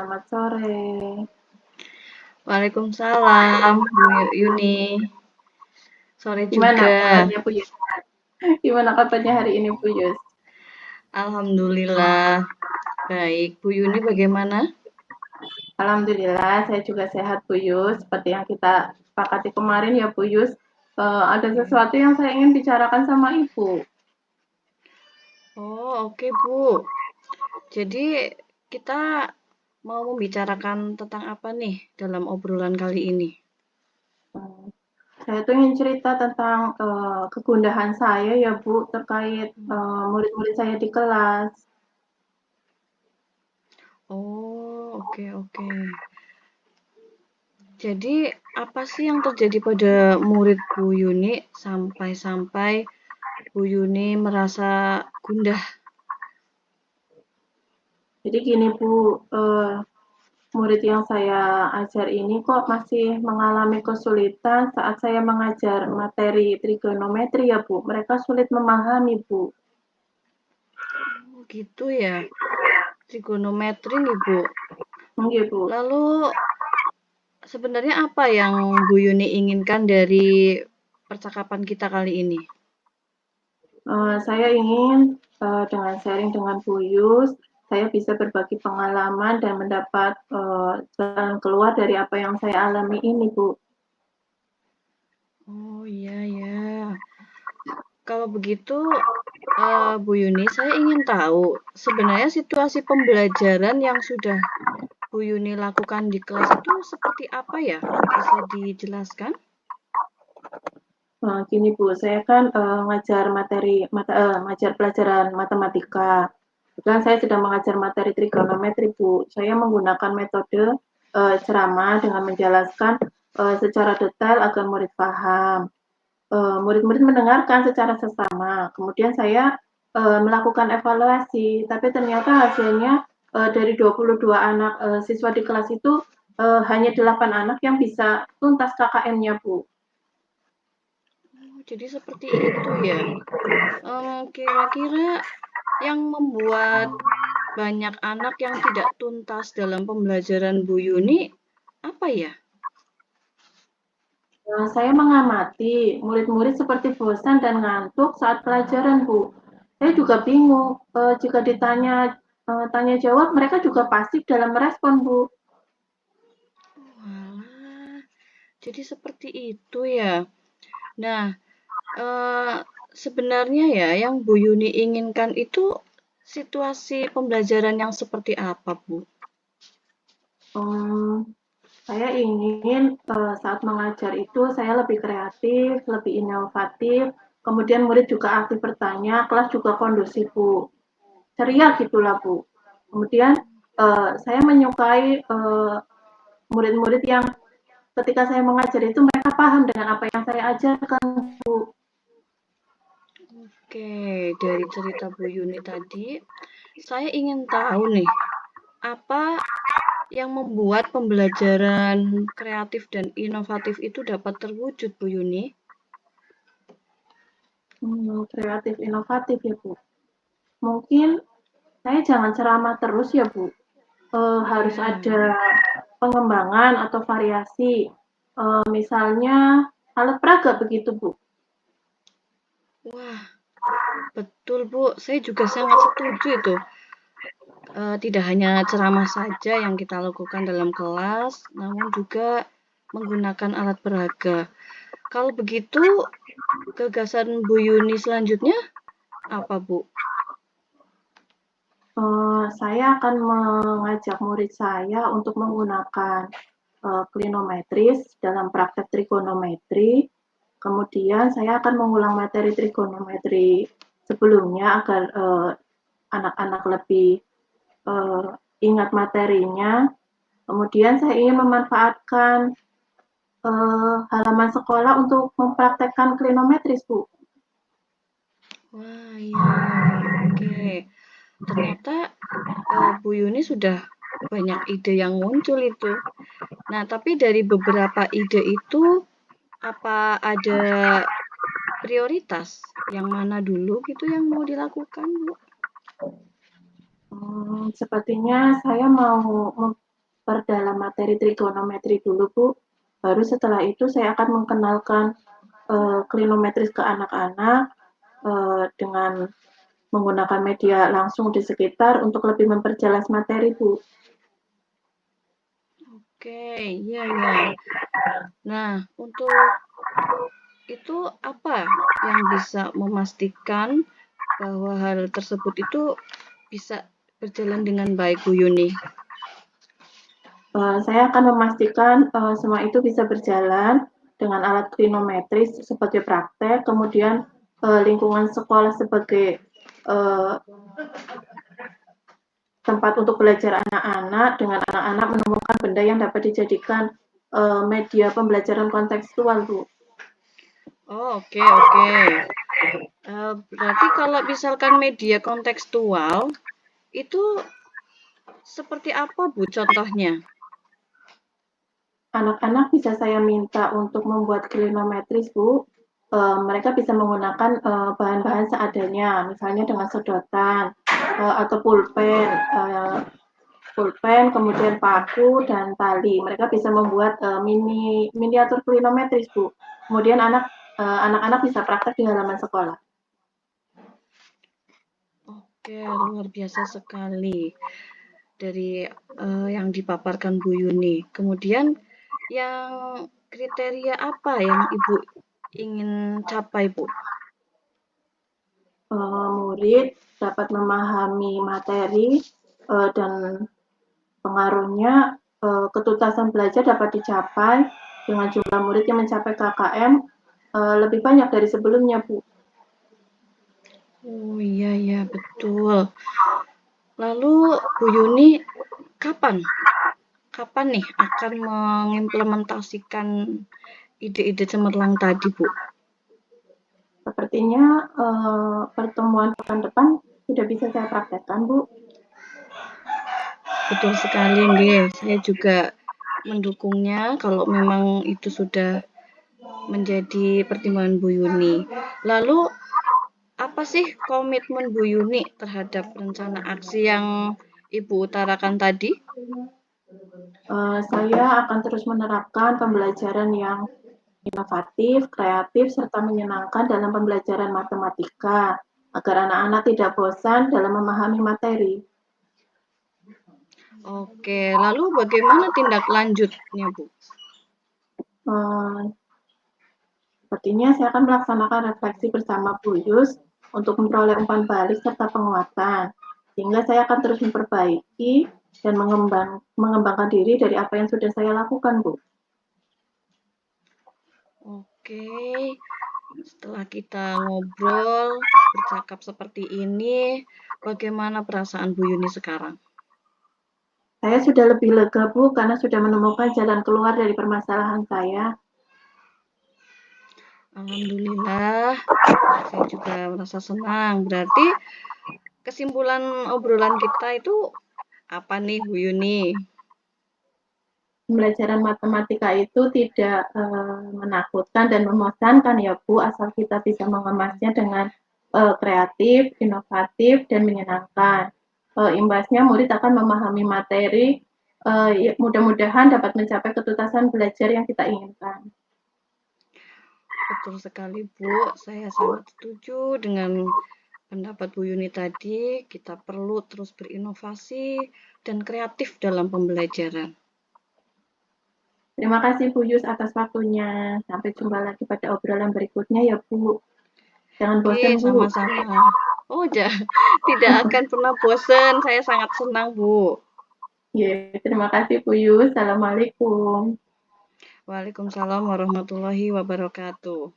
selamat sore. Waalaikumsalam, Bu Yuni. Sore Gimana juga. kabarnya Bu Yus? Gimana kabarnya hari ini Bu Yus? Alhamdulillah. Baik, Bu Yuni bagaimana? Alhamdulillah saya juga sehat Bu Yus. Seperti yang kita sepakati kemarin ya Bu Yus. Ada sesuatu yang saya ingin bicarakan sama Ibu. Oh, oke, Bu. Jadi kita mau membicarakan tentang apa nih dalam obrolan kali ini? Hmm, Saya tuh ingin cerita tentang kegundahan saya ya Bu terkait murid-murid saya di kelas. Oh, oke, oke. Jadi apa sih yang terjadi pada murid Bu Yuni sampai-sampai Bu Yuni merasa gundah? Jadi gini Bu, murid yang saya ajar ini kok masih mengalami kesulitan saat saya mengajar materi trigonometri ya Bu. Mereka sulit memahami Bu. Oh, gitu ya. Trigonometri nih, Bu. Iya Bu. Lalu sebenarnya apa yang Bu Yuni inginkan dari percakapan kita kali ini? Saya ingin dengan sharing dengan Bu Yus, saya bisa berbagi pengalaman dan mendapat jalan keluar dari apa yang saya alami ini Bu. Oh iya ya. Kalau begitu, Bu Yuni, saya ingin tahu sebenarnya situasi pembelajaran yang sudah Bu Yuni lakukan di kelas itu seperti apa ya? Bisa dijelaskan? Gini Bu, saya kan ngajar ngajar pelajaran matematika. Kebetulan saya sedang mengajar materi trigonometri Bu. Saya menggunakan metode ceramah dengan menjelaskan secara detail agar murid paham. Murid-murid mendengarkan secara sesama. Kemudian saya melakukan evaluasi, tapi ternyata hasilnya dari 22 anak siswa di kelas itu hanya 8 anak yang bisa tuntas KKM-nya Bu. Oh, jadi seperti itu ya. Kira-kira yang membuat banyak anak yang tidak tuntas dalam pembelajaran Bu Yuni apa ya? Saya mengamati murid-murid seperti bosan dan ngantuk saat pelajaran, Bu. Saya juga bingung, jika ditanya tanya jawab, mereka juga pasif dalam merespon, Bu. Walah, jadi seperti itu ya. Nah, eh, sebenarnya ya yang Bu Yuni inginkan itu situasi pembelajaran yang seperti apa, Bu? Hmm, saya ingin saat mengajar itu saya lebih kreatif, lebih inovatif, kemudian murid juga aktif bertanya, kelas juga kondusif, Bu. Ceria gitulah, Bu. Kemudian saya menyukai murid-murid yang ketika saya mengajar itu mereka paham dengan apa yang saya ajarkan Bu. Oke, dari cerita Bu Yuni tadi, saya ingin tahu nih, apa yang membuat pembelajaran kreatif dan inovatif itu dapat terwujud, Bu Yuni? Kreatif inovatif ya Bu. Mungkin saya jangan ceramah terus ya Bu. Harus Iya. ada pengembangan atau variasi. Misalnya alat peraga begitu Bu. Wah, betul Bu. Saya juga sangat setuju itu. Tidak hanya ceramah saja yang kita lakukan dalam kelas, namun juga menggunakan alat peraga. Kalau begitu, gagasan Bu Yuni selanjutnya apa, Bu? Saya akan mengajak murid saya untuk menggunakan klinometris dalam praktek trigonometri. Kemudian saya akan mengulang materi trigonometri sebelumnya agar anak-anak lebih ingat materinya. Kemudian saya ingin memanfaatkan halaman sekolah untuk mempraktekkan klinometris, Bu. Wah, iya, iya, iya. Oke. Ternyata Bu Yuni sudah banyak ide yang muncul itu. Nah, tapi dari beberapa ide itu, apa ada prioritas yang mana dulu gitu yang mau dilakukan, Bu? Sepertinya saya mau memperdalam materi trigonometri dulu, Bu. Baru setelah itu saya akan mengenalkan klinometris ke anak-anak dengan menggunakan media langsung di sekitar untuk lebih memperjelas materi, Bu. Oke, iya ya. Nah, untuk itu apa yang bisa memastikan bahwa hal tersebut itu bisa berjalan dengan baik, Bu Yuni? Saya akan memastikan semua itu bisa berjalan dengan alat klinometris sebagai praktek, kemudian lingkungan sekolah sebagai uh, tempat untuk belajar anak-anak, dengan anak-anak menemukan benda yang dapat dijadikan media pembelajaran kontekstual, Bu. Oh, oke. Berarti kalau misalkan media kontekstual, itu seperti apa, Bu, contohnya? Anak-anak bisa saya minta untuk membuat klinometris, Bu. Mereka bisa menggunakan bahan-bahan seadanya, misalnya dengan sedotan atau pulpen, kemudian paku dan tali. Mereka bisa membuat miniatur klinometris, Bu. Kemudian anak-anak bisa praktek di halaman sekolah. Oke, luar biasa sekali dari yang dipaparkan Bu Yuni. Kemudian yang kriteria apa yang Ibu ingin capai, Bu? Murid dapat memahami materi dan pengaruhnya, ketuntasan belajar dapat dicapai dengan jumlah murid yang mencapai KKM lebih banyak dari sebelumnya, Bu. Oh iya betul. Lalu Bu Yuni kapan nih akan mengimplementasikan ide-ide cemerlang tadi, Bu? Sepertinya pertemuan pekan depan sudah bisa saya praktekkan, Bu. Betul sekali, nggih. Saya juga mendukungnya kalau memang itu sudah menjadi pertimbangan Bu Yuni. Lalu apa sih komitmen Bu Yuni terhadap rencana aksi yang Ibu utarakan tadi? Saya akan terus menerapkan pembelajaran yang inovatif, kreatif, serta menyenangkan dalam pembelajaran matematika agar anak-anak tidak bosan dalam memahami materi. Oke, lalu bagaimana tindak lanjutnya, Bu? Sepertinya saya akan melaksanakan refleksi bersama Bu Yus untuk memperoleh umpan balik serta penguatan, sehingga saya akan terus memperbaiki dan mengembangkan diri dari apa yang sudah saya lakukan, Bu. Oke, setelah kita ngobrol, bercakap seperti ini, bagaimana perasaan Bu Yuni sekarang? Saya sudah lebih lega, Bu, karena sudah menemukan jalan keluar dari permasalahan saya. Alhamdulillah, saya juga merasa senang. Berarti kesimpulan obrolan kita itu apa nih, Bu Yuni? Pembelajaran matematika itu tidak menakutkan dan membosankan ya Bu, asal kita bisa mengemasnya dengan kreatif, inovatif, dan menyenangkan. Imbasnya murid akan memahami materi, mudah-mudahan dapat mencapai ketuntasan belajar yang kita inginkan. Betul sekali, Bu. Saya sangat setuju dengan pendapat Bu Yuni tadi. Kita perlu terus berinovasi dan kreatif dalam pembelajaran. Terima kasih Bu Yus atas waktunya. Sampai jumpa lagi pada obrolan berikutnya ya Bu. Jangan Oke, bosan Bu. sama-sama. Oh, tidak akan pernah bosan. Saya sangat senang, Bu. Ya, terima kasih Bu Yus. Assalamualaikum. Waalaikumsalam warahmatullahi wabarakatuh.